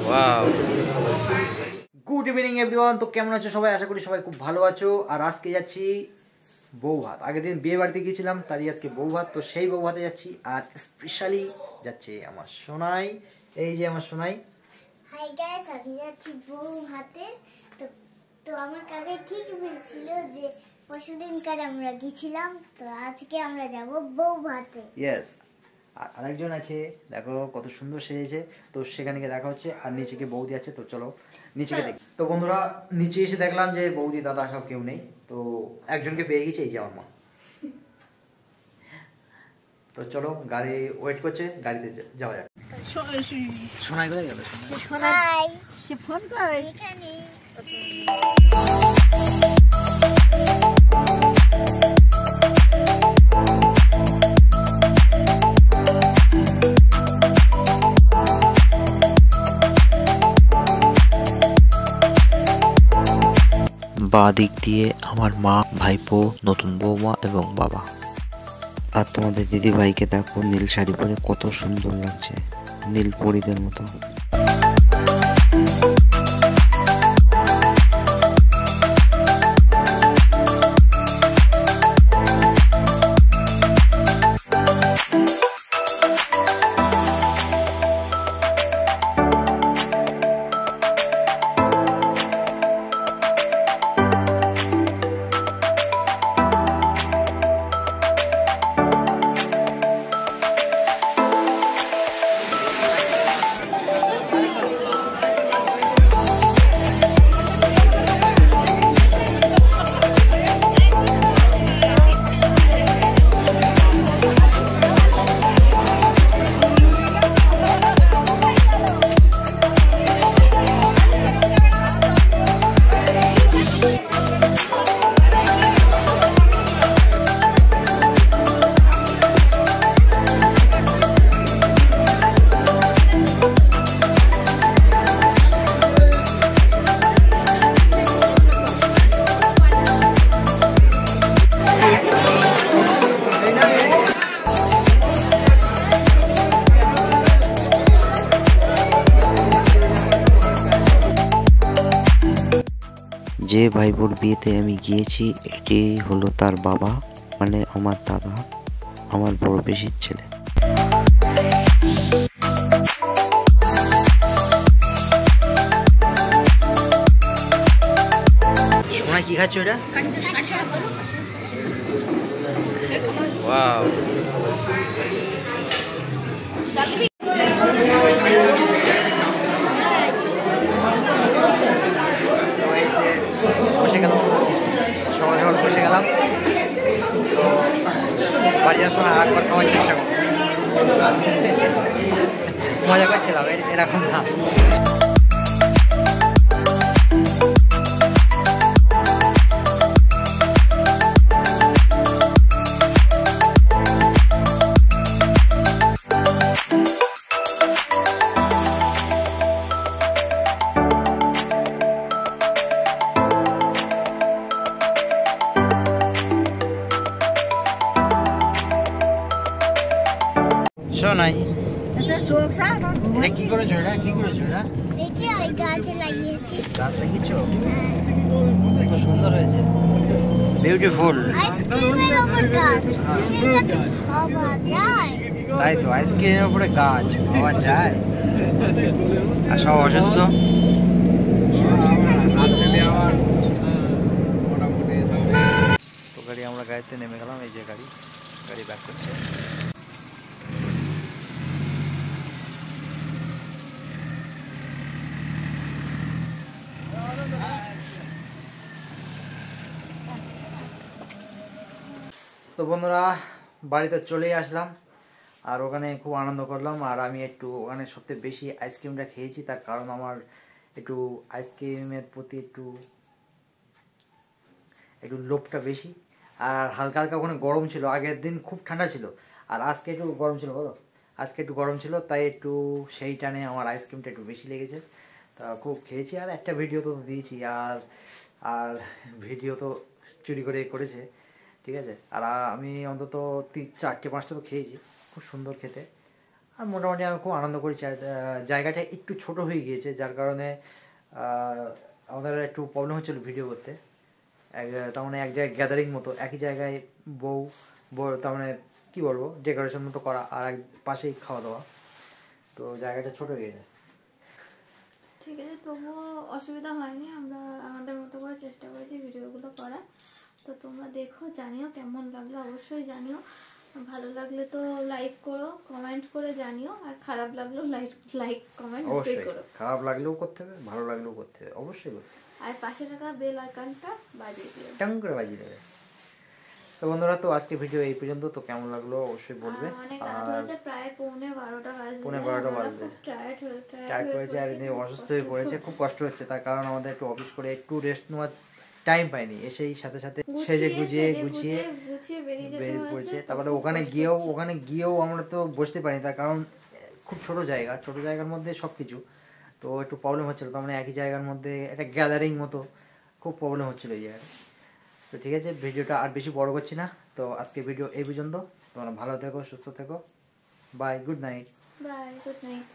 Wow, good evening everyone. তো কেমন আছো সবাই? আশা করি সবাই খুব ভালো আছো। আর আজকে যাচ্ছি বউ ভাত। আগের দিন বিয়ে বাড়িতে গিয়েছিলাম, তারই আজকে বউ ভাত। তো সেই বউ ভাতে যাচ্ছি, আর স্পেশালি যাচ্ছে আমার সোনাই। এই যে আমার সোনাই। হাই গাইস, আমি যাচ্ছি বউ ভাতে। তো তো আমার কাকা ঠিক বলছিল যে পরশুদিনকার আমরা গিয়েছিলাম, তো আজকে আমরা যাব বউ ভাতে। ইয়েস। আর আরেকজন আছে, দেখো কত সুন্দর সেজেছে। তো সেখানে গিয়ে দেখা হচ্ছে। আর নিচে গিয়ে বৌদি আছে, তো চলো নিচে গিয়ে দেখি। তো বন্ধুরা, নিচে এসে দেখলাম যে বৌদি দাদা সব কেউ নেই। তো একজনকে পেয়ে গেছে, এই যে আমার মা। তো চলো, গাড়ি ওয়েট করছে, গাড়িতে যাওয়া যাক। সোনাই কোথায় গেল? হাই, সে ফোন করে এখানে বাঁ দিক দিয়ে আমার মা, ভাইপো, নতুন বৌমা এবং বাবা। আর তোমাদের দিদি ভাইকে দেখো, নীল শাড়ি পরে কত সুন্দর লাগছে, নীল পরীদের মতো। যে ভাইবোর বিয়েতে আমি গিয়েছি, এটি হলো তার বাবা, মানে আমার দাদা, আমার বড় পিসির ছেলে। সোনাই কি খাচ্ছ এটা? ওয়াও, বসে গেলাম, সবাই যখন বসে গেলাম, তো বাড়ি যাওয়ার সময় একবার খাওয়ার চেষ্টা করবো। মজা করছিলাম, এরকম না। সোনাই, এটা কি করেছো? এটা কি করেছো? এটা দেখি ওই গাছে লাগিয়েছি। গাছ লাগিয়েছো? খুব সুন্দর হয়েছে, বিউটিফুল। আইসক্রিমের ওপর গাছ, সেটাকে খাওয়া যায়? তাই তো, আইসক্রিমের উপরে গাছ পাওয়া যায়। আর সব অসুস্থ। তো গাড়ি, আমরা গাড়িতে নেমে গেলাম। এই যে গাড়ি ব্যাক করছে। তো বন্ধুরা, বাড়িতে চলেই আসলাম। আর ওখানে খুব আনন্দ করলাম। আর আমি একটু ওখানে সবথেকে বেশি আইসক্রিমটা খেয়েছি, তার কারণ আমার একটু আইসক্রিমের প্রতি একটু লোভটা বেশি। আর হালকা হালকা ওখানে গরম ছিল, আগের দিন খুব ঠান্ডা ছিল, আর আজকে একটু গরম ছিল। বলো, আজকে একটু গরম ছিল, তাই একটু সেই টানে আমার আইসক্রিমটা একটু বেশি লেগেছে। তা খুব খেয়েছি। আর একটা ভিডিও তো দিয়েছি, আর আর ভিডিও তো চুরি করে করেছে, ঠিক আছে। আর আমি অন্তত 4-5টা তো খেয়েছি, খুব সুন্দর খেতে। আর মোটামুটি আমি খুব আনন্দ করেছি। জায়গাটা একটু ছোট হয়ে গিয়েছে, যার কারণে আমাদের একটু প্রবলেম হচ্ছিলো ভিডিও করতে। তার মানে এক জায়গায় গ্যাদারিং মতো, একই জায়গায় বউ তার মানে কী বলবো, ডেকোরেশন মতো করা, আর এক পাশেই খাওয়া দাওয়া, তো জায়গাটা ছোট হয়ে গেছে। ঠিক আছে, তবুও অসুবিধা হয়নি, আমরা আমাদের মতো করে চেষ্টা করেছি ভিডিওগুলো করা। তো তোমরা দেখো, জানিও কেমন লাগলো, অবশ্যই জানিও। ভালো লাগলে তো লাইক করো, কমেন্ট করে জানিও, আর খারাপ লাগলেও লাইক কমেন্ট অবশ্যই করো। খারাপ লাগলেও করতে হবে, ভালো লাগলেও করতে হবে, অবশ্যই করতে হবে। আর পাশে থাকা বেল আইকনটা বাজিয়ে দিও, টাং করে বাজিয়ে দেবে। তো বন্ধুরা, তো আজকে ভিডিও এই পর্যন্ত। তো কেমন লাগলো অবশ্যই বলবে। অনেক রাত হয়েছে, প্রায় 11:30 বাজে। 11:30 বাজবে। টায়ার্ড হয়েছে, আর এদিকে অসুস্থ হয়ে পড়েছে, খুব কষ্ট হচ্ছে। তার কারণ আমাদের একটু অফিস করে একটু রেস্ট নেওয়ার টাইম পাইনি, এসেই সাথে সাথে সেজে গুছিয়ে বেরিয়ে পড়েছে। তারপরে ওখানে গিয়েও আমরা তো বসতে পারিনি, তার কারণ খুব ছোট জায়গার মধ্যে সব কিছু, তো একটু প্রবলেম হচ্ছিলো। তার মানে একই জায়গার মধ্যে একটা গ্যাদারিং মতো, খুব প্রবলেম হচ্ছিলো এই জায়গায়। তো ঠিক আছে, ভিডিওটা আর বেশি বড় করছি না। তো আজকে ভিডিও এই পর্যন্ত। তোমরা ভালো থেকো, সুস্থ থেকো। Bye, good night. Bye, good night.